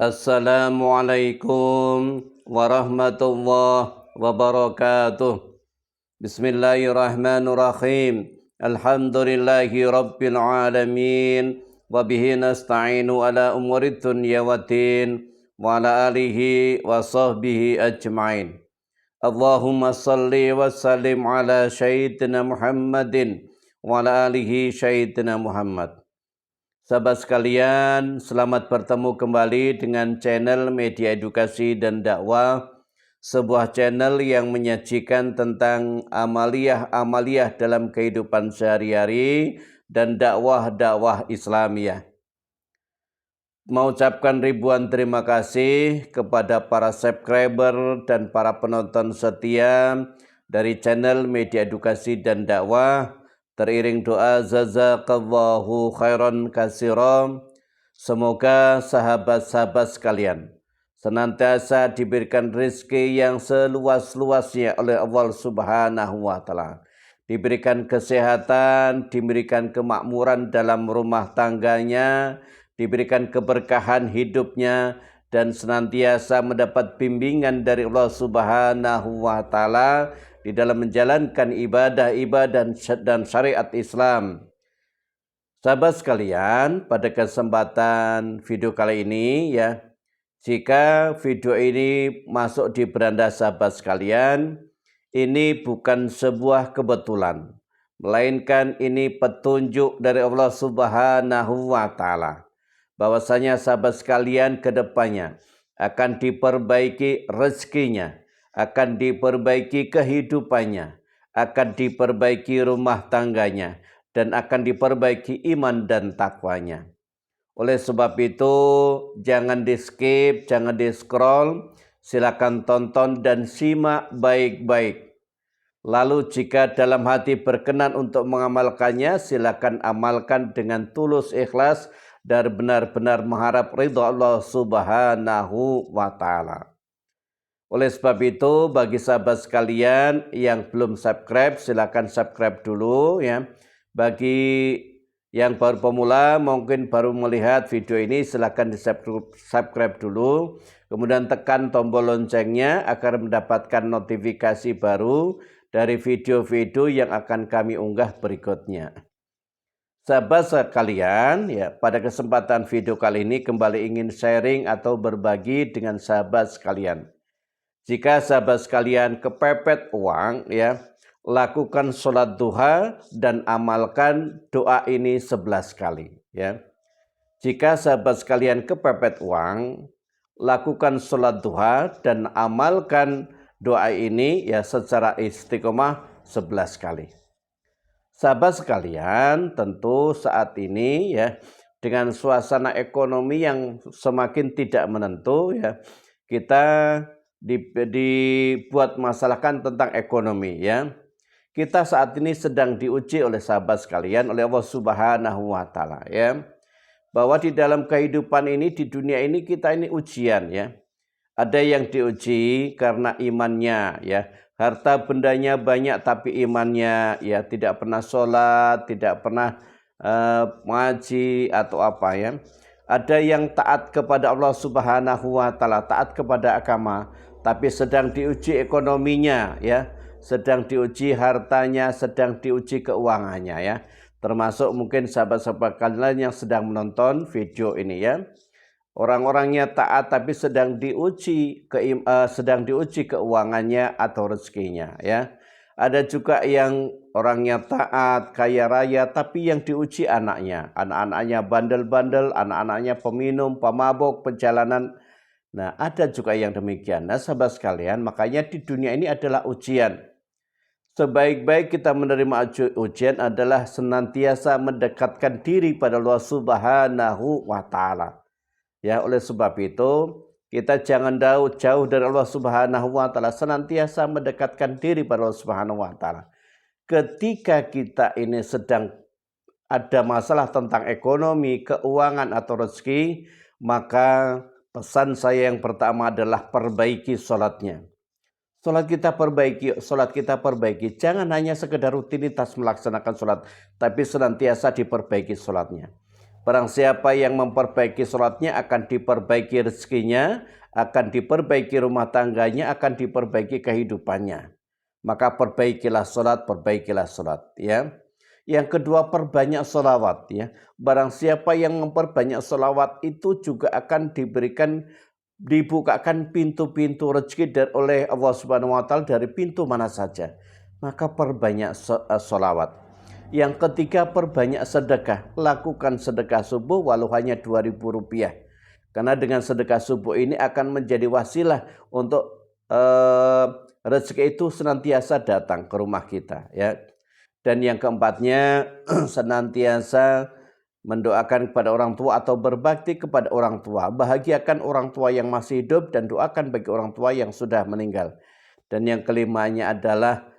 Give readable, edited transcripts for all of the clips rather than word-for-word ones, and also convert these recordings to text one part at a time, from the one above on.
Assalamualaikum warahmatullahi wabarakatuh. Bismillahirrahmanirrahim. Alhamdulillahi rabbil alamin. Wabihi nasta'inu ala umurid dunya waddin. Wa ala alihi wa sahbihi ajma'in. Allahumma salli wa sallim ala sayyidina Muhammadin. Wa ala alihi sayyidina Muhammad. Sahabat sekalian, selamat bertemu kembali dengan channel Media Edukasi dan Dakwah, sebuah channel yang menyajikan tentang amaliyah-amaliyah dalam kehidupan sehari-hari dan dakwah-dakwah Islamiyah. Mengucapkan ribuan terima kasih kepada para subscriber dan para penonton setia dari channel Media Edukasi dan Dakwah. Teriring doa jazakallahu khairan katsiran. Semoga sahabat-sahabat sekalian senantiasa diberikan rezeki yang seluas-luasnya oleh Allah Subhanahu wa taala. Diberikan kesehatan, diberikan kemakmuran dalam rumah tangganya, diberikan keberkahan hidupnya, dan senantiasa mendapat bimbingan dari Allah Subhanahu wa taala di dalam menjalankan ibadah-ibadah dan syariat Islam. Sahabat sekalian, pada kesempatan video kali ini jika video ini masuk di beranda sahabat sekalian, ini bukan sebuah kebetulan, melainkan ini petunjuk dari Allah Subhanahu wa taala. Bahwasanya sahabat sekalian ke depannya akan diperbaiki rezekinya, akan diperbaiki kehidupannya, akan diperbaiki rumah tangganya, dan akan diperbaiki iman dan takwanya. Oleh sebab itu, jangan di skip, jangan di scroll, silakan tonton dan simak baik-baik. Lalu jika dalam hati berkenan untuk mengamalkannya, silakan amalkan dengan tulus ikhlas dan benar-benar mengharap ridha Allah Subhanahu wa taala. Oleh sebab itu, bagi sahabat sekalian yang belum subscribe, silakan subscribe dulu ya. Bagi yang baru pemula, mungkin baru melihat video ini, silakan di subscribe dulu. Kemudian tekan tombol loncengnya agar mendapatkan notifikasi baru dari video-video yang akan kami unggah berikutnya. Sahabat sekalian, pada kesempatan video kali ini kembali ingin sharing atau berbagi dengan sahabat sekalian. Jika sahabat sekalian kepepet uang, lakukan sholat duha dan amalkan doa ini 11 kali. Jika sahabat sekalian kepepet uang, lakukan sholat duha dan amalkan doa ini secara istiqomah 11 kali. Sahabat sekalian, tentu saat ini dengan suasana ekonomi yang semakin tidak menentu, kita dibuat masalahkan tentang ekonomi Kita saat ini sedang diuji oleh sahabat sekalian, oleh Allah Subhanahu wa taala bahwa di dalam kehidupan ini, di dunia ini, kita ini ujian Ada yang diuji karena imannya harta bendanya banyak tapi imannya tidak pernah sholat, tidak pernah ngaji atau apa Ada yang taat kepada Allah Subhanahu wa taala, taat kepada agama, tapi sedang diuji ekonominya sedang diuji hartanya, sedang diuji keuangannya Termasuk mungkin sahabat-sahabat kalian yang sedang menonton video ini Orang-orangnya taat tapi sedang diuji keuangannya atau rezekinya Ada juga yang orangnya taat, kaya raya, tapi yang diuji anaknya. Anak-anaknya bandel-bandel, anak-anaknya peminum, pemabuk, perjalanan. Nah, ada juga yang demikian. Nah, sahabat sekalian, makanya di dunia ini adalah ujian. Sebaik-baik kita menerima ujian adalah senantiasa mendekatkan diri pada Allah Subhanahu wa taala. Oleh sebab itu, kita jangan jauh dari Allah Subhanahu wa taala, senantiasa mendekatkan diri pada Allah Subhanahu wa taala. Ketika kita ini sedang ada masalah tentang ekonomi, keuangan atau rezeki, maka pesan saya yang pertama adalah perbaiki sholatnya. Sholat kita perbaiki. Jangan hanya sekedar rutinitas melaksanakan sholat, tapi senantiasa diperbaiki sholatnya. Barang siapa yang memperbaiki sholatnya akan diperbaiki rezekinya, akan diperbaiki rumah tangganya, akan diperbaiki kehidupannya. Maka perbaikilah sholat, ya. Yang kedua, perbanyak sholawat, ya. Barang siapa yang memperbanyak sholawat itu juga akan dibukakan pintu-pintu rezeki oleh Allah Subhanahu wa taala dari pintu mana saja. Maka perbanyak sholawat. Yang ketiga, perbanyak sedekah. Lakukan sedekah subuh walau hanya Rp2.000. Karena dengan sedekah subuh ini akan menjadi wasilah untuk rezeki itu senantiasa datang ke rumah kita, ya. Dan yang keempatnya, senantiasa mendoakan kepada orang tua atau berbakti kepada orang tua. Bahagiakan orang tua yang masih hidup dan doakan bagi orang tua yang sudah meninggal. Dan yang kelimanya adalah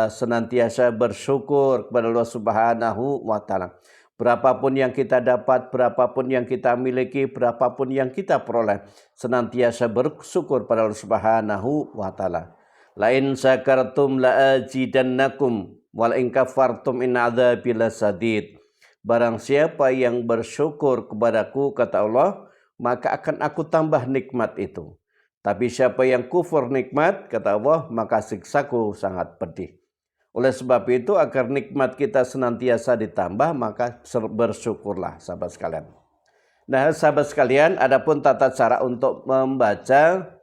senantiasa bersyukur kepada Allah Subhanahu wa taala. Berapapun yang kita dapat, berapapun yang kita miliki, berapapun yang kita peroleh, senantiasa bersyukur pada Allah Subhanahu wa taala. La in syakartum la azidannakum wal in kafartum in adzabi lasadid. Barang siapa yang bersyukur kepadaku, kata Allah, maka akan aku tambah nikmat itu. Tapi siapa yang kufur nikmat, kata Allah, maka siksaku sangat pedih. Oleh sebab itu, agar nikmat kita senantiasa ditambah, maka bersyukurlah, sahabat sekalian. Nah, sahabat sekalian, adapun tata cara untuk membaca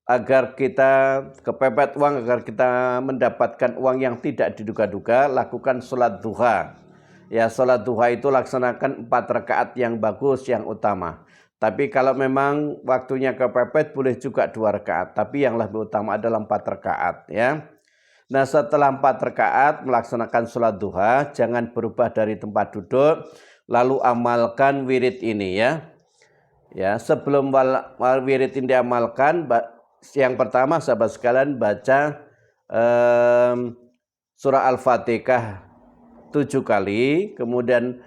agar kita kepepet uang, agar kita mendapatkan uang yang tidak diduga-duga, lakukan sholat duha. Ya, sholat duha itu laksanakan 4 rakaat yang bagus, yang utama. Tapi kalau memang waktunya kepepet boleh juga 2 rakaat. Tapi yang lebih utama adalah 4 rakaat, ya. Nah, setelah 4 rakaat melaksanakan sholat duha, jangan berubah dari tempat duduk, lalu amalkan wirid ini, ya. Ya, sebelum wirid ini diamalkan, yang pertama sahabat sekalian baca surah Al-Fatihah 7 kali, kemudian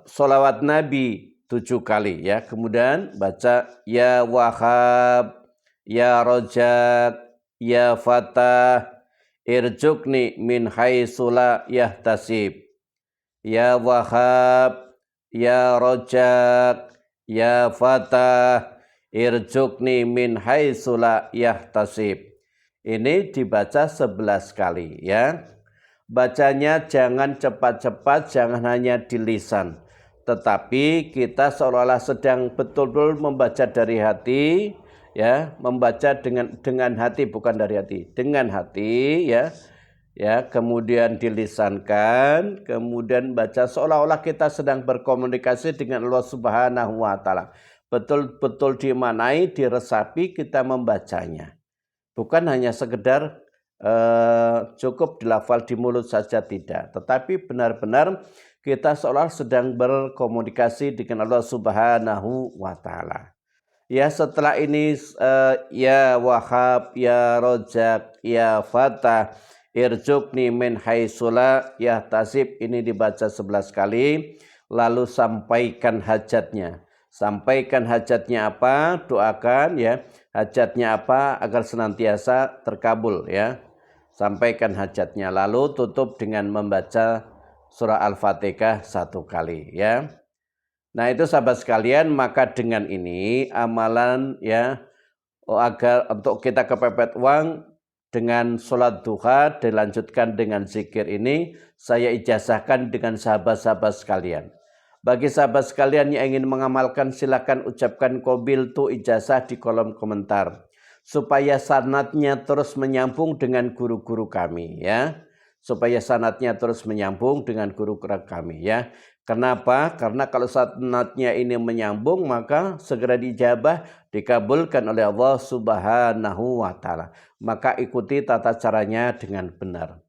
sholawat Nabi 7 kali, ya. Kemudian baca ya Wahhab, ya Rojak, ya Fatah, irjukni min haitsu la yahtasib. Ya Wahhab, ya Rojak, ya Fatah, irjukni min haitsu la yahtasib. Ini dibaca 11 kali, ya. Bacanya jangan cepat-cepat, jangan hanya di lisan, tetapi kita seolah-olah sedang betul-betul membaca dari hati, ya, membaca dengan hati, bukan dari hati, dengan hati, ya. Ya, kemudian dilisankan, kemudian baca seolah-olah kita sedang berkomunikasi dengan Allah Subhanahu wa taala. Betul-betul dimaknai, diresapi kita membacanya. Bukan hanya sekedar cukup dilafal di mulut saja, tidak, tetapi benar-benar kita seolah sedang berkomunikasi dengan Allah Subhanahu wa taala. Ya, setelah ini ya Wahhab, ya Rojak, ya Fatah, irjukni min haitsu la yahtasib, ini dibaca 11 kali, lalu sampaikan hajatnya. Sampaikan hajatnya apa? Doakan, ya. Hajatnya apa agar senantiasa terkabul, ya. Sampaikan hajatnya, lalu tutup dengan membaca surah Al-Fatihah 1 kali, ya. Nah, itu sahabat sekalian, maka dengan ini amalan, ya, agar untuk kita kepepet uang dengan sholat duha dilanjutkan dengan zikir ini, saya ijazahkan dengan sahabat-sahabat sekalian. Bagi sahabat sekalian yang ingin mengamalkan, silakan ucapkan qabiltu ijazah di kolom komentar, supaya sanadnya terus menyambung dengan guru-guru kami, ya. Supaya sanadnya terus menyambung dengan guru-guru kami, ya. Kenapa? Karena kalau sanadnya ini menyambung, maka segera dijabah, dikabulkan oleh Allah Subhanahu wa taala. Maka ikuti tata caranya dengan benar.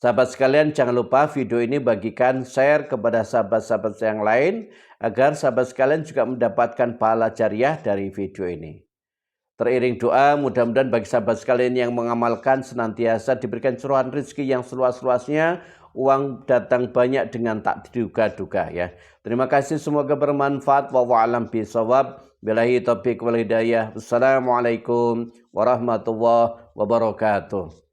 Sahabat sekalian, jangan lupa video ini bagikan, share kepada sahabat-sahabat yang lain, agar sahabat sekalian juga mendapatkan pahala jariah dari video ini. Teriring doa, mudah-mudahan bagi sahabat sekalian yang mengamalkan senantiasa diberikan curahan rezeki yang seluas-luasnya, uang datang banyak dengan tak diduga-duga, ya. Terima kasih, semoga bermanfaat. Wallahu a'lam bishawab. Billahi taufiq wal hidayah. Wassalamualaikum warahmatullahi wabarakatuh.